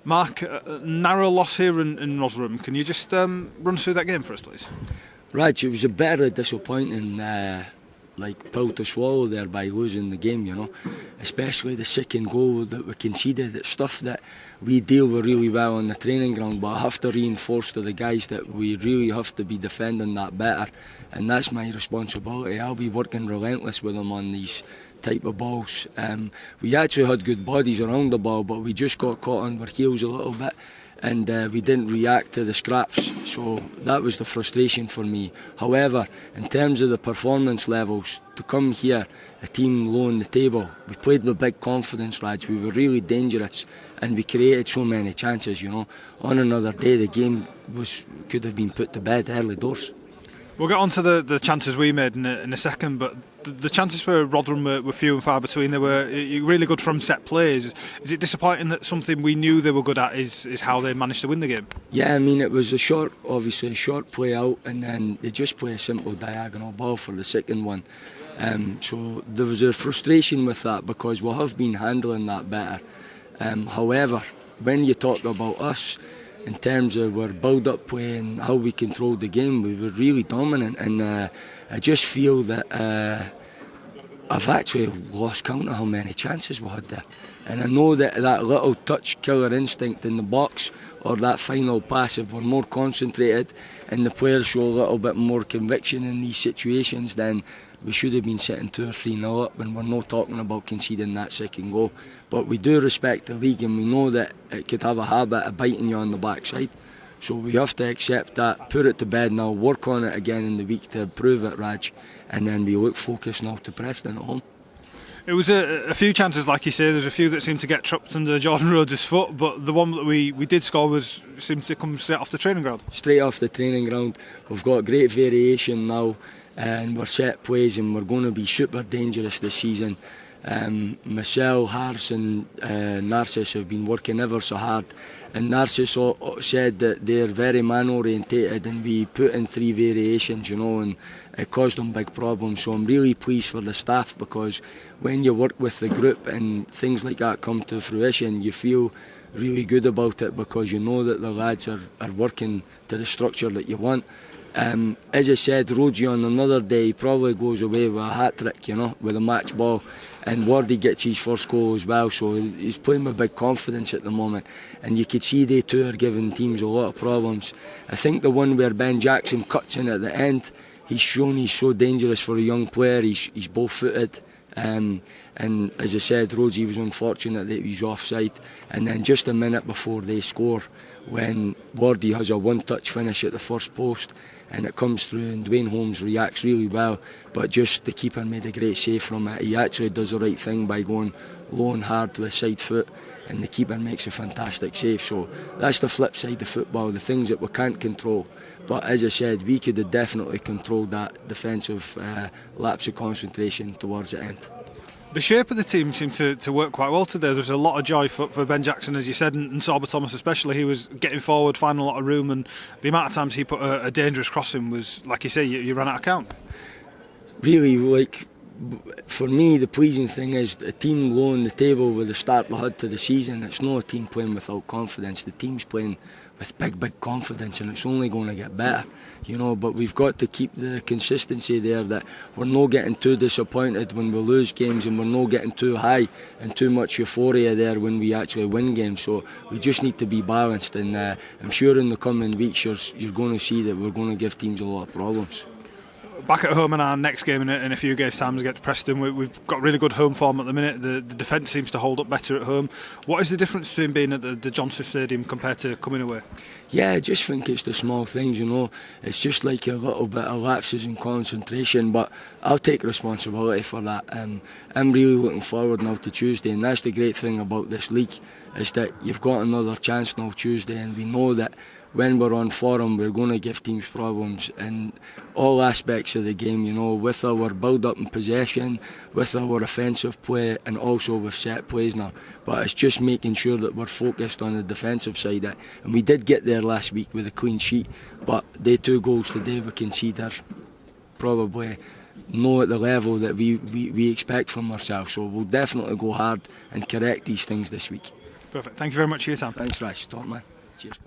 Mark, narrow loss here in Rotherham. Can you just run through that game for us, please? Right, it was a bitterly disappointing pill to swallow there by losing the game, you know. Especially the second goal that we conceded. It's stuff that we deal with really well on the training ground, but I have to reinforce to the guys that we really have to be defending that better, and that's my responsibility. I'll be working relentless with them on these type of balls. We actually had good bodies around the ball, but we just got caught on our heels a little bit, and we didn't react to the scraps, so that was the frustration for me. However, in terms of the performance levels, to come here, a team low on the table, we played with big confidence, lads. We were really dangerous, and we created so many chances, you know. On another day, the game could have been put to bed early doors. We'll get on to the chances we made in a second, but the chances for Rotherham were few and far between. They were really good from set plays. Is it disappointing that something we knew they were good at is how they managed to win the game? Yeah, I mean, it was obviously a short play out, and then they just play a simple diagonal ball for the second one. So there was a frustration with that because we have been handling that better. However, when you talk about us, in terms of our build-up play and how we controlled the game, we were really dominant, and I just feel that I've actually lost count of how many chances we had there. And I know that little touch killer instinct in the box or that final pass, if we're more concentrated and the players show a little bit more conviction in these situations, then we should have been sitting 2 or 3-0 up, and we're not talking about conceding that second goal. But we do respect the league, and we know that it could have a habit of biting you on the backside. So we have to accept that, put it to bed now, work on it again in the week to improve it, Raj, and then we look focused now to Preston at home. It was a few chances, like you say. There's a few that seemed to get trapped under Jordan Rhodes' foot, but the one that we did score seemed to come straight off the training ground. Straight off the training ground. We've got great variation now, and we're set plays, and we're going to be super dangerous this season. Myself, Harris and Narcis have been working ever so hard, and Narcis said that they're very man orientated, and we put in 3 variations, you know, and it caused them big problems. So I'm really pleased for the staff, because when you work with the group and things like that come to fruition, you feel really good about it, because you know that the lads are working to the structure that you want. As I said, Rogie on another day, he probably goes away with a hat-trick, you know, with a match ball, and Wardy gets his first goal as well, so he's playing with big confidence at the moment, and you could see they two are giving teams a lot of problems. I think the one where Ben Jackson cuts in at the end, he's shown he's so dangerous for a young player. He's both-footed, and as I said, Rogie was unfortunate that he was offside, and then just a minute before they score, when Wardy has a one-touch finish at the first post, and it comes through, and Dwayne Holmes reacts really well, but just the keeper made a great save from it. He actually does the right thing by going low and hard to his side foot, and the keeper makes a fantastic save. So that's the flip side of football, the things that we can't control. But as I said, we could have definitely controlled that defensive lapse of concentration towards the end. The shape of the team seemed to work quite well today. There was a lot of joy for Ben Jackson, as you said, and Sorba Thomas especially. He was getting forward, finding a lot of room, and the amount of times he put a dangerous crossing was, like you say, you ran out of count. Really, for me, the pleasing thing is a team low on the table with the start they had to the season. It's not a team playing without confidence. The team's playing with big confidence, and it's only going to get better, you know. But we've got to keep the consistency there, that we're not getting too disappointed when we lose games, and we're not getting too high and too much euphoria there when we actually win games. So we just need to be balanced, and I'm sure in the coming weeks you're going to see that we're going to give teams a lot of problems. Back at home in our next game in a few games' time against Preston, we've got really good home form at the minute. The defence seems to hold up better at home. What is the difference between being at the Johnson Stadium compared to coming away? Yeah, I just think it's the small things, you know. It's just like a little bit of lapses in concentration, but I'll take responsibility for that. I'm really looking forward now to Tuesday, and that's the great thing about this league, is that you've got another chance now Tuesday, and we know that when we're on form, we're going to give teams problems in all aspects of the game, you know, with our build-up and possession, with our offensive play, and also with set plays now. But it's just making sure that we're focused on the defensive side. And we did get there last week with a clean sheet, but the 2 goals today we concede are probably not at the level that we expect from ourselves. So we'll definitely go hard and correct these things this week. Perfect. Thank you very much for your time. Thanks, Rash. Top man. Cheers.